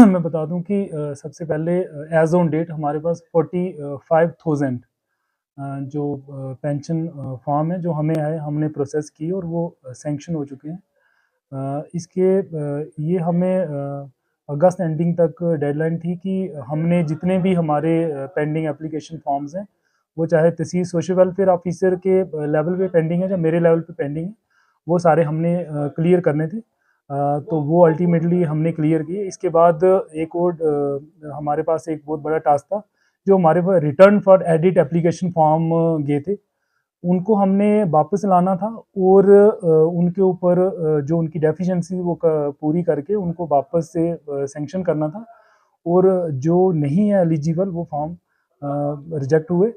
मैं बता दूं कि सबसे पहले एज ऑन डेट हमारे पास 45,000 जो पेंशन फॉर्म है जो हमें आए, हमने प्रोसेस की और वो सैंक्शन हो चुके हैं। ये हमें अगस्त एंडिंग तक डेडलाइन थी कि हमने जितने भी हमारे पेंडिंग एप्लीकेशन फॉर्म्स हैं, वो चाहे तहसील सोशल वेलफेयर ऑफिसर के लेवल पे पेंडिंग है या मेरे लेवल पे पेंडिंग है, वो सारे हमने क्लियर करने थे। तो वो अल्टीमेटली हमने क्लियर किए। इसके बाद एक और हमारे पास एक बहुत बड़ा टास्क था, जो हमारे पास return for edit application form गए थे, उनको हमने वापस लाना था और उनके ऊपर जो उनकी डेफिशिएंसी वो पूरी करके उनको वापस से सैंक्शन करना था। और जो नहीं है एलिजिबल वो फॉर्म रिजेक्ट हुए।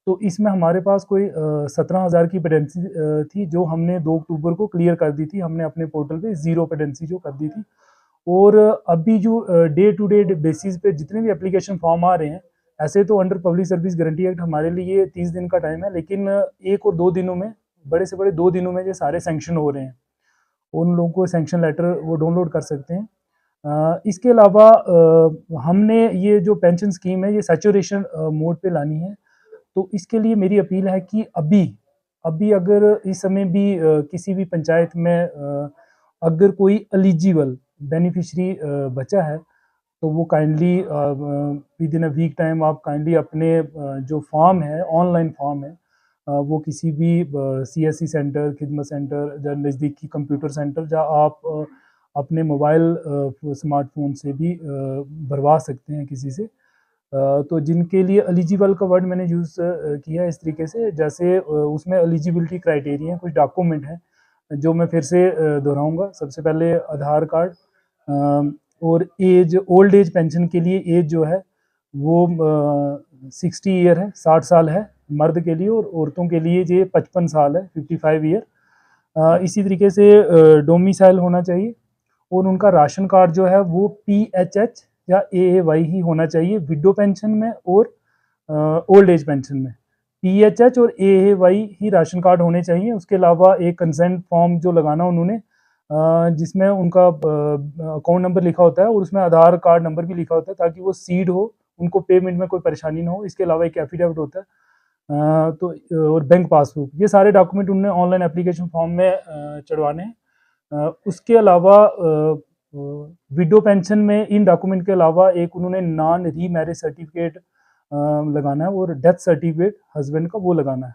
तो इसमें हमारे पास कोई 17,000 की पेडेंसी थी, जो हमने 2 अक्टूबर को क्लियर कर दी थी। हमने अपने पोर्टल पे ज़ीरो पेडेंसी जो कर दी थी। और अभी जो डे टू डे बेसिस पे जितने भी एप्लीकेशन फॉर्म आ रहे हैं, ऐसे तो under public service guarantee act हमारे लिए 30 दिन का टाइम है, लेकिन 1 और 2 दिनों में, बड़े से बड़े 2 दिनों में ये सारे सैंक्शन हो रहे हैं। उन लोगों को सैंक्शन लेटर वो डाउनलोड कर सकते हैं। इसके अलावा हमने ये जो पेंशन स्कीम है ये सैचुरेशन मोड पे लानी है। तो इसके लिए मेरी अपील है कि अभी अभी अगर इस समय भी किसी भी पंचायत में अगर कोई एलिजिबल बेनिफिशियरी बचा है, तो वो kindly within a week time आप काइंडली अपने जो फॉर्म है, ऑनलाइन फॉर्म है, वो किसी भी सीएससी सेंटर, खिदमत सेंटर या नज़दीकी कंप्यूटर सेंटर, जहाँ आप अपने मोबाइल स्मार्टफोन से भी भरवा सकते हैं किसी से। तो जिनके लिए एलिजिबल का वर्ड मैंने यूज़ किया इस तरीके से, जैसे उसमें एलिजिबिलिटी क्राइटेरिया कुछ डॉक्यूमेंट हैं जो मैं फिर से दोहराऊंगा। सबसे पहले आधार कार्ड, और एज, ओल्ड एज पेंशन के लिए एज जो है वो 60 ईयर है, 60 साल है मर्द के लिए, और औरतों के लिए ये 55 साल है, 55 ईयर। इसी तरीके से डोमिसाइल होना चाहिए, और उनका राशन कार्ड जो है वो पीएचएच या एएवाई ही होना चाहिए विडो पेंशन में और ओल्ड एज पेंशन में। पीएचएच और एएवाई ही राशन कार्ड होने चाहिए। उसके अलावा एक कंसेंट फॉर्म जो लगाना उन्होंने, जिसमें उनका अकाउंट नंबर लिखा होता है और उसमें आधार कार्ड नंबर भी लिखा होता है, ताकि वो सीड हो, उनको पेमेंट में कोई परेशानी ना हो। इसके अलावा एक एफिडेविट होता है, तो और बैंक पासबुक, ये सारे डॉक्यूमेंट उन्होंने ऑनलाइन एप्लीकेशन फॉर्म में चढ़वाने हैं। उसके अलावा विडो पेंशन में इन डॉक्यूमेंट के अलावा एक उन्होंने नॉन री मैरिज सर्टिफिकेट लगाना है, और डेथ सर्टिफिकेट हस्बैंड का वो लगाना है।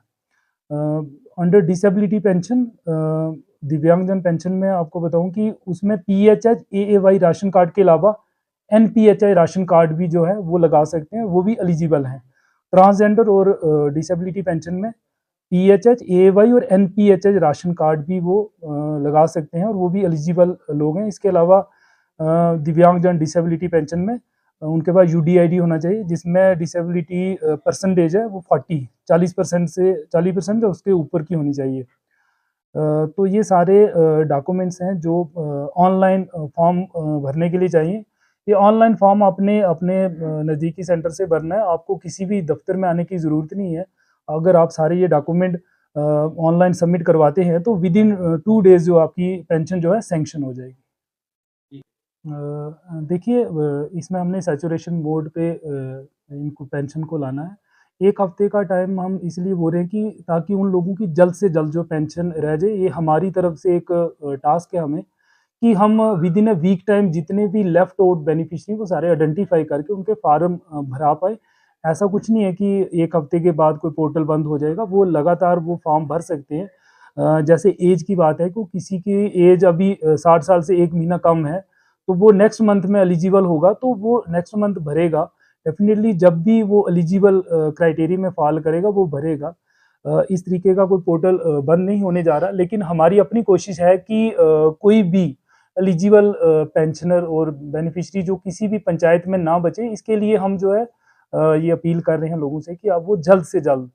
अंडर डिसेबिलिटी पेंशन, दिव्यांगजन पेंशन में आपको बताऊं कि उसमें पीएचएच एएवाई राशन कार्ड के अलावा एनपीएचआई राशन कार्ड भी जो है वो लगा सकते हैं, वो भी एलिजिबल हैं। ट्रांसजेंडर और डिसेबिलिटी पेंशन में पीएचएच, एवाई और एनपीएचएच राशन कार्ड भी वो लगा सकते हैं, और वो भी एलिजिबल लोग हैं। इसके अलावा दिव्यांगजन डिसेबिलिटी पेंशन में उनके पास यूडीआईडी होना चाहिए, जिसमें डिसेबिलिटी परसेंटेज है वो 40% से 40% या उसके ऊपर की होनी चाहिए। तो ये सारे डॉक्यूमेंट्स हैं जो ऑनलाइन फॉर्म भरने के लिए चाहिए। ये ऑनलाइन फॉर्म अपने अपने नज़दीकी सेंटर से भरना है, आपको किसी भी दफ्तर में आने की ज़रूरत नहीं है। अगर आप सारे ये डॉक्यूमेंट ऑनलाइन सबमिट करवाते हैं, तो विद इन 2 डेज़ जो आपकी पेंशन जो है सैंक्शन हो जाएगी। देखिए, इसमें हमने सैचुरेशन मोड पे इनको पेंशन को लाना है। 1 हफ्ते का टाइम हम इसलिए बोल रहे हैं कि ताकि उन लोगों की जल्द से जल्द जो पेंशन रह जाए। ये हमारी तरफ से एक टास्क है हमें, कि हम within a week time जितने भी लेफ्ट आउट बेनिफिशियरी वो सारे आइडेंटिफाई करके उनके फार्म भरा पाए। ऐसा कुछ नहीं है कि 1 हफ्ते के बाद कोई पोर्टल बंद हो जाएगा, वो लगातार वो फॉर्म भर सकते हैं। जैसे एज की बात है कि किसी की एज अभी 60 साल से 1 महीना कम है, तो वो नेक्स्ट मंथ में एलिजिबल होगा, तो वो नेक्स्ट मंथ भरेगा। डेफिनेटली जब भी वो एलिजिबल क्राइटेरिया में फॉल करेगा वो भरेगा। इस तरीके का कोई पोर्टल बंद नहीं होने जा रहा, लेकिन हमारी अपनी कोशिश है कि कोई भी एलिजिबल पेंशनर और बेनिफिशियरी जो किसी भी पंचायत में ना बचे, इसके लिए हम जो है ये अपील कर रहे हैं लोगों से कि आप वो जल्द से जल्द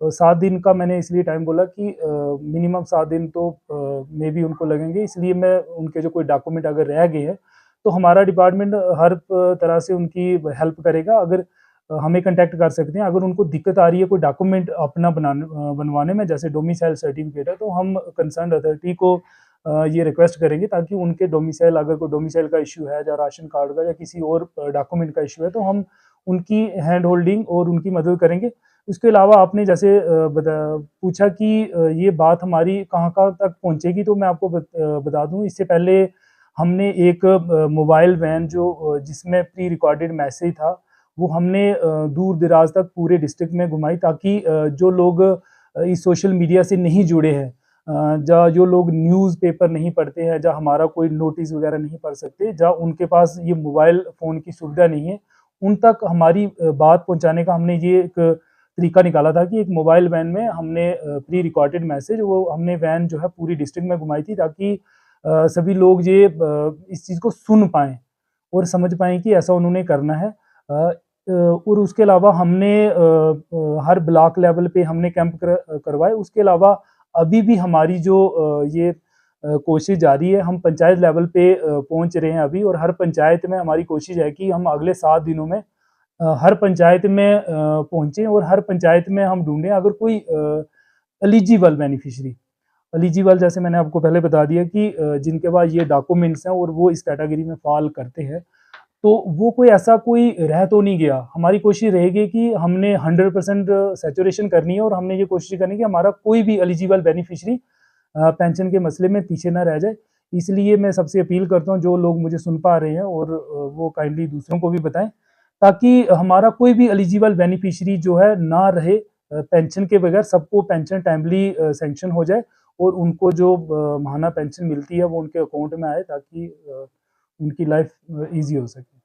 7 दिन का मैंने इसलिए टाइम बोला कि मिनिमम 7 दिन तो मे बी उनको लगेंगे। इसलिए मैं उनके जो कोई डॉक्यूमेंट अगर रह गए हैं, तो हमारा डिपार्टमेंट हर तरह से उनकी हेल्प करेगा। अगर हमें कांटेक्ट कर सकते हैं, अगर उनको दिक्कत आ रही है कोई डॉक्यूमेंट अपना बनवाने में, जैसे डोमिसाइल सर्टिफिकेट है, तो हम कंसर्न अथॉरिटी को ये रिक्वेस्ट करेंगे ताकि उनके डोमिसाइल, अगर कोई डोमिसाइल का इश्यू है या राशन कार्ड का या किसी और डॉक्यूमेंट का इश्यू है, तो हम उनकी हैंड होल्डिंग और उनकी मदद करेंगे। इसके अलावा आपने जैसे पूछा कि ये बात हमारी कहाँ-कहाँ तक पहुँचेगी, तो मैं आपको बता दूँ, इससे पहले हमने एक मोबाइल वैन जो जिसमें प्री रिकॉर्डेड मैसेज था, वो हमने दूर-दराज तक पूरे डिस्ट्रिक्ट में घुमाई ताकि जो लोग इस सोशल मीडिया से नहीं जुड़े हैं, जहाँ जो लोग न्यूज़पेपर नहीं पढ़ते हैं, जहाँ हमारा कोई नोटिस वगैरह नहीं पढ़ सकते, जहाँ उनके पास ये मोबाइल फ़ोन की सुविधा नहीं है, उन तक हमारी बात पहुँचाने का हमने ये एक तरीका निकाला था कि एक मोबाइल वैन में हमने प्री रिकॉर्डेड मैसेज, वो हमने वैन जो है पूरी डिस्ट्रिक्ट में घुमाई थी ताकि सभी लोग ये इस चीज़ को सुन पाएँ और समझ पाएँ कि ऐसा उन्होंने करना है। और उसके अलावा हमने हर ब्लॉक लेवल पे हमने कैंप करवाए। उसके अलावा अभी भी हमारी जो ये कोशिश जारी है, हम पंचायत लेवल पे पहुँच रहे हैं अभी, और हर पंचायत में हमारी कोशिश है कि हम अगले 7 दिनों में हर पंचायत में पहुँचे और हर पंचायत में हम ढूँढें अगर कोई एलिजिबल बेनिफिशियरी, एलिजिबल जैसे मैंने आपको पहले बता दिया कि जिनके पास ये डॉक्यूमेंट्स हैं और वो इस कैटेगरी में फ़ॉल करते हैं, तो वो कोई ऐसा कोई रह तो नहीं गया। हमारी कोशिश रहेगी कि हमने 100% सैचुरेशन करनी है और हमने ये कोशिश करनी है कि हमारा कोई भी एलिजिबल बेनिफिशियरी पेंशन के मसले में पीछे ना रह जाए। इसलिए मैं सबसे अपील करता हूँ, जो लोग मुझे सुन पा रहे हैं और वो काइंडली दूसरों को भी बताएँ, ताकि हमारा कोई भी एलिजिबल बेनिफिशियरी जो है ना रहे पेंशन के बगैर, सबको पेंशन टाइमली सैंक्शन हो जाए और उनको जो माहाना पेंशन मिलती है वो उनके अकाउंट में आए ताकि उनकी लाइफ ईज़ी हो सके।